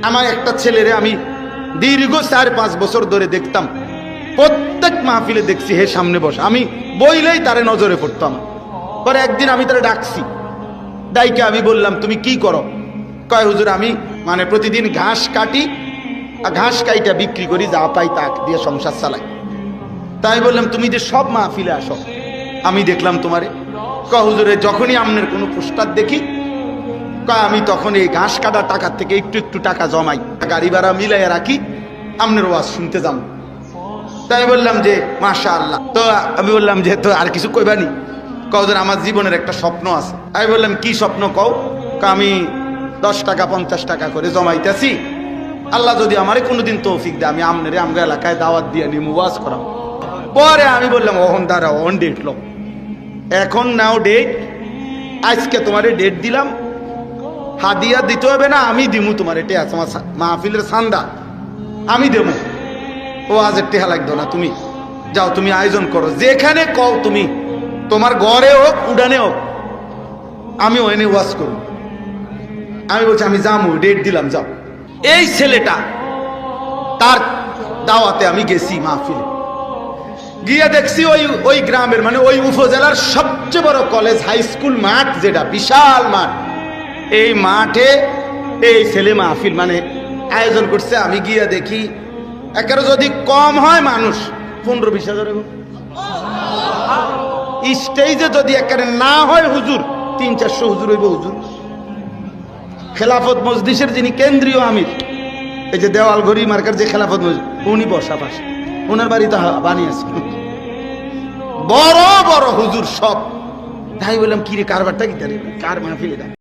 আমার একটা ছেলেরে আমি দীর্ঘ 4-5 বছর ধরে দেখতাম, প্রত্যেক মাহফিলে দেখছি হে সামনে বসে, আমি বইলেই তারে নজরে পড়তাম। পরে একদিন আমি তারে ডাকছি, ডাইকে আমি বললাম তুমি কি করো? কয় হুজুর আমি মানে প্রতিদিন ঘাস কাটি, আর ঘাস কাইটা বিক্রি করি, যা পাই তা দিয়ে সংসার চালাই। তাই বললাম তুমি যে সব মাহফিলে আসো, আমি দেখলাম তোমারে। কয় হুজুরে যখনই আপনার কোনো পোস্টার দেখি, কয় আমি তখন এই ঘাস কাটার টাকার থেকে একটু একটু টাকা জমাই, গাড়ি ভাড়া মিলাইয়া রাখি, আপনার ওয়াজ শুনতে যাম। তাই বললাম যে মাশাআল্লাহ। তো আমি বললাম যে তো আর কিছু কইবানি? কও যে আমার জীবনের একটা স্বপ্ন আছে। আমি বললাম কি স্বপ্ন কও? আমি 10 টাকা 50 টাকা করে জমাইতেছি, আল্লাহ যদি আমারে কোনোদিন তৌফিক দেয় আমি আমনের আমগা এলাকায় দাওয়াত দিয়ে নিয়ে ওয়াজ করাম। পরে আমি বললাম ওহন দাঁড়া, অন ডেট লো, এখন নাও ডেট, আজকে তোমারে ডেট দিলাম, হাদিয়া দিতে হবে না, আমি দিমু তোমার, এটা আছে আমার মাহফিলের চান্দা আমি দেবো, ও আজের টেহা লাগতো না, তুমি যাও, তুমি আয়োজন করো, যেখানে কও তুমি, তোমার ঘরে হোক উডানে হোক, আমি ওখানে ওয়াজ করব। আমি বলছি আমি যাবো, ডেট দিলাম, যাও। এই ছেলেটা তার দাওয়াতে আমি গেছি মাহফিলে, গিয়ে দেখছি ওই গ্রামের মানে ওই উপজেলার সবচেয়ে বড় কলেজ হাই স্কুল মাঠ, যেটা বিশাল মাঠ, এই মাঠে এই ছেলে মাহফিল মানে আয়োজন করছে। আমি গিয়ে দেখি একেবারে যদি কম হয় মানুষ 15-20 হাজার, স্টেজে যদি একেবারে না হয় হুজুর 300-400 হুজুর হইব। হুজুর খেলাফত মজলিসের যিনি কেন্দ্রীয় আমির, এই যে দেওয়াল ঘড়ি মার্কার যে খেলাফত মজলিস, উনি বসা পাশে, ওনার বাড়িতে বানিয়েছে বড় বড় হুজুর সব। তাই বললাম কি রে কারবারটা কি, কার মাহফিল এটা?